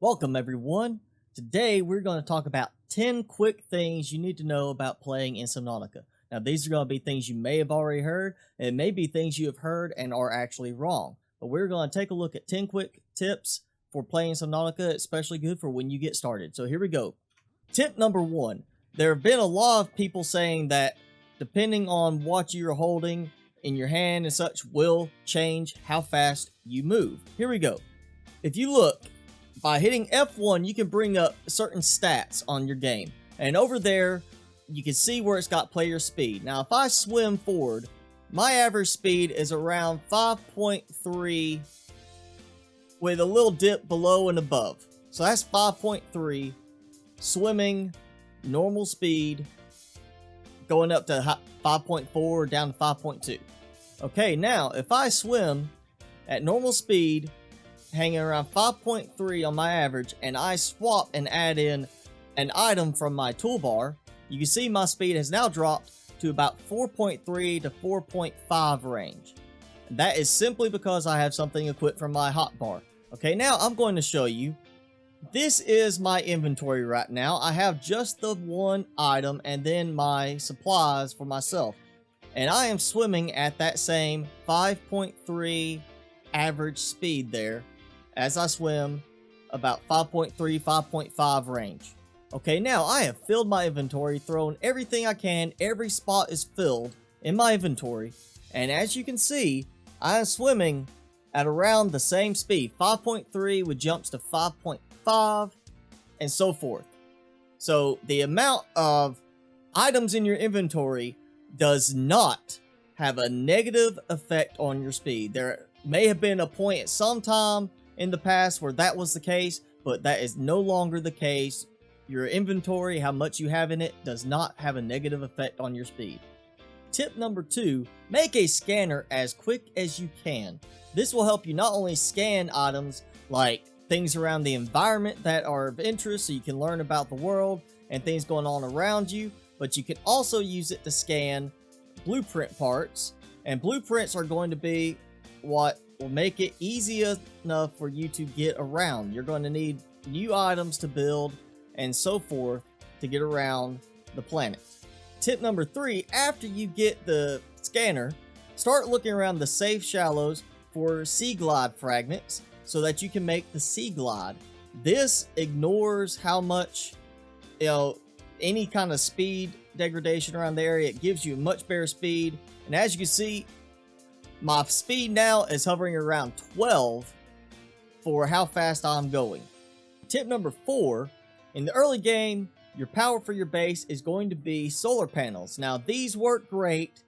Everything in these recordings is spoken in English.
Welcome everyone. Today we're going to talk about 10 quick things you need to know about playing in Subnautica. Now these are going to be things you may have already heard, and it may be things you have heard and are actually wrong. But we're going to take a look at 10 quick tips for playing Subnautica, especially good for when you get started. So here we go. Tip number 1. There have been a lot of people saying that depending on what you're holding in your hand and such will change how fast you move. Here we go. If you look, by hitting F1, you can bring up certain stats on your game. And over there, you can see where it's got player speed. Now, if I swim forward, my average speed is around 5.3 with a little dip below and above. So that's 5.3, swimming, normal speed, going up to 5.4 down to 5.2. Okay, now, if I swim at normal speed, hanging around 5.3 on my average, and I swap and add in an item from my toolbar, you can see my speed has now dropped to about 4.3 to 4.5 range. And that is simply because I have something equipped from my hotbar. Okay, now I'm going to show you. This is my inventory right now. I have just the one item and then my supplies for myself. And I am swimming at that same 5.3 average speed there, as I swim about 5.3, 5.5 range. Okay, now I have filled my inventory, thrown everything I can, every spot is filled in my inventory, and as you can see, I am swimming at around the same speed, 5.3 with jumps to 5.5, and so forth. So the amount of items in your inventory does not have a negative effect on your speed. There may have been a point at some time in the past where that was the case, but that is no longer the case. Your inventory, how much you have in it, does not have a negative effect on your speed. Tip number 2, make a scanner as quick as you can. This will help you not only scan items like things around the environment that are of interest so you can learn about the world and things going on around you, but you can also use it to scan blueprint parts, and blueprints are going to be what will make it easy enough for you to get around. You're going to need new items to build and so forth to get around the planet. Tip number 3, after you get the scanner, start looking around the safe shallows for Seaglide fragments so that you can make the Seaglide. This ignores how much, any kind of speed degradation around the area. It gives you much better speed, and as you can see, my speed now is hovering around 12 for how fast I'm going. Tip number 4, in the early game, your power for your base is going to be solar panels. Now, these work great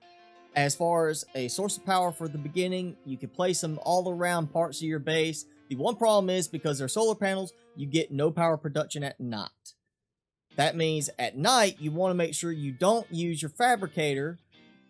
as far as a source of power for the beginning. You can place them all around parts of your base. The one problem is, because they're solar panels, you get no power production at night. That means at night, you want to make sure you don't use your fabricator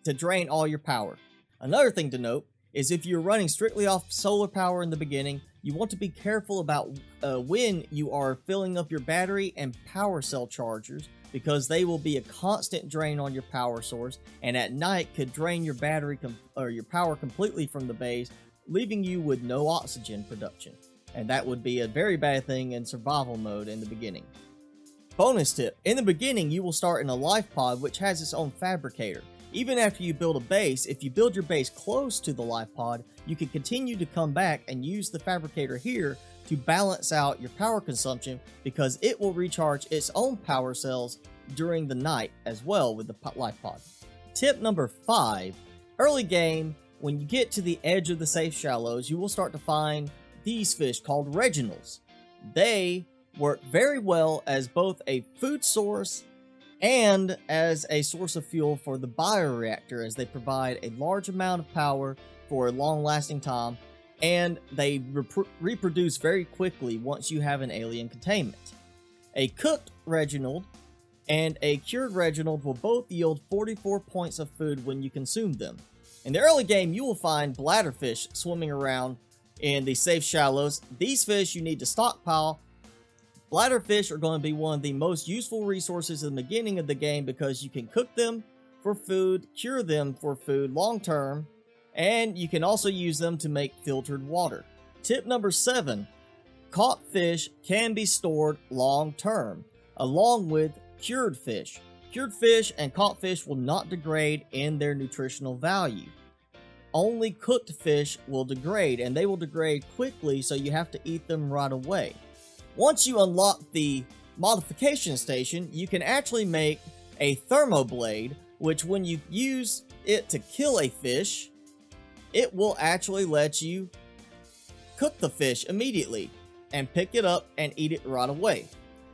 to drain all your power. Another thing to note is if you're running strictly off solar power in the beginning, you want to be careful about when you are filling up your battery and power cell chargers, because they will be a constant drain on your power source, and at night could drain your battery or your power completely from the base, leaving you with no oxygen production. And that would be a very bad thing in survival mode in the beginning. Bonus tip, in the beginning you will start in a life pod which has its own fabricator. Even after you build a base, if you build your base close to the life pod, you can continue to come back and use the fabricator here to balance out your power consumption, because it will recharge its own power cells during the night as well with the life pod. Tip number 5, early game, when you get to the edge of the safe shallows, you will start to find these fish called Reginalds. They work very well as both a food source and as a source of fuel for the bioreactor, as they provide a large amount of power for a long-lasting time, and they reproduce very quickly once you have an alien containment. A cooked Reginald and a cured Reginald will both yield 44 points of food when you consume them. In the early game, you will find bladderfish swimming around in the safe shallows. These fish you need to stockpile. Bladderfish are going to be one of the most useful resources in the beginning of the game, because you can cook them for food, cure them for food long term, and you can also use them to make filtered water. Tip number 7, caught fish can be stored long term, along with cured fish. Cured fish and caught fish will not degrade in their nutritional value. Only cooked fish will degrade, and they will degrade quickly, so you have to eat them right away. Once you unlock the modification station, you can actually make a thermoblade, which when you use it to kill a fish, it will actually let you cook the fish immediately and pick it up and eat it right away.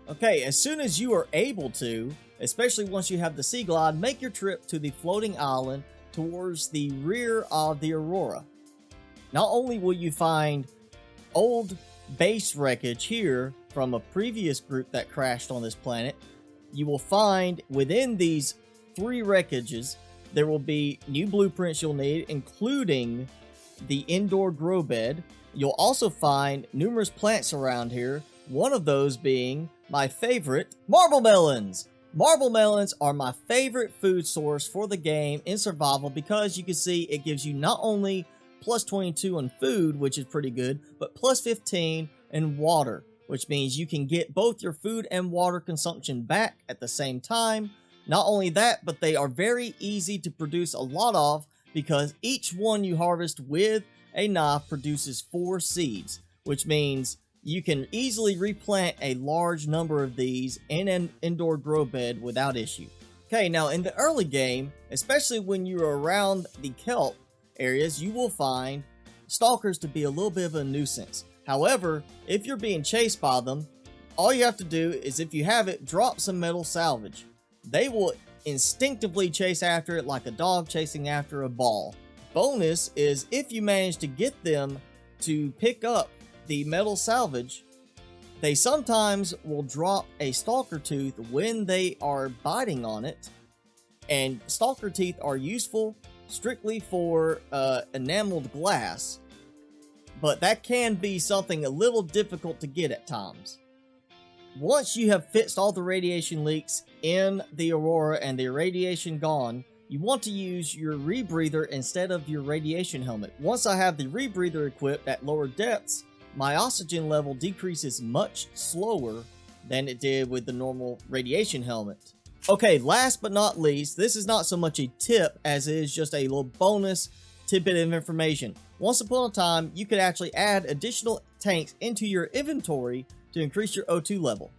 Okay, as soon as you are able to, especially once you have the Seaglide, make your trip to the floating island towards the rear of the Aurora. Not only will you find old base wreckage here from a previous group that crashed on this planet, you will find within these 3 wreckages, there will be new blueprints you'll need, including the indoor grow bed. You'll also find numerous plants around here, one of those being my favorite, marble melons. Marble melons are my favorite food source for the game in survival because you can see it gives you not only plus 22 on food, which is pretty good, but plus 15 in water, which means you can get both your food and water consumption back at the same time. Not only that, but they are very easy to produce a lot of because each one you harvest with a knife produces 4 seeds, which means you can easily replant a large number of these in an indoor grow bed without issue. Okay, now in the early game, especially when you're around the kelp areas, you will find stalkers to be a little bit of a nuisance. However, if you're being chased by them, all you have to do is, if you have it, drop some metal salvage. They will instinctively chase after it like a dog chasing after a ball. Bonus is if you manage to get them to pick up the metal salvage, they sometimes will drop a stalker tooth when they are biting on it, and stalker teeth are useful strictly for enameled glass, but that can be something a little difficult to get at times. Once you have fixed all the radiation leaks in the Aurora and the irradiation gone, you want to use your rebreather instead of your radiation helmet. Once I have the rebreather equipped at lower depths, my oxygen level decreases much slower than it did with the normal radiation helmet. Okay, last but not least, this is not so much a tip as it is just a little bonus tidbit of information. Once upon a time, you could actually add additional tanks into your inventory to increase your O2 level.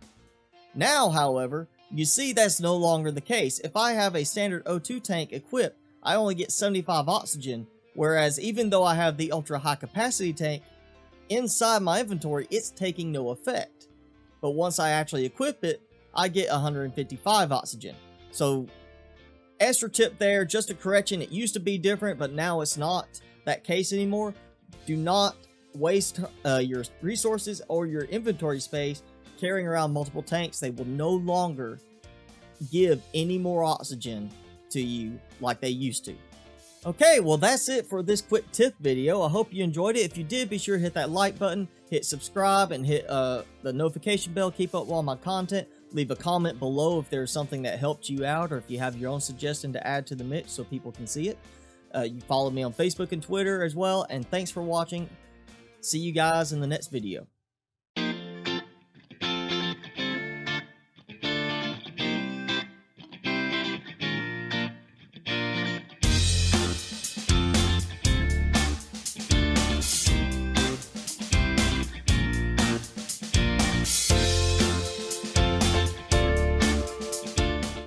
Now, however, you see that's no longer the case. If I have a standard O2 tank equipped, I only get 75 oxygen, whereas even though I have the ultra high capacity tank inside my inventory, it's taking no effect. But once I actually equip it, I get 155 oxygen. So, extra tip there, just a correction, it used to be different, but now it's not that case anymore. Do not waste your resources or your inventory space carrying around multiple tanks. They will no longer give any more oxygen to you like they used to. Okay, well that's it for this quick tip video. I hope you enjoyed it. If you did, be sure to hit that like button, hit subscribe, and hit the notification bell. Keep up with all my content. Leave a comment below if there's something that helped you out, or if you have your own suggestion to add to the mix so people can see it. You follow me on Facebook and Twitter as well, and thanks for watching. See you guys in the next video.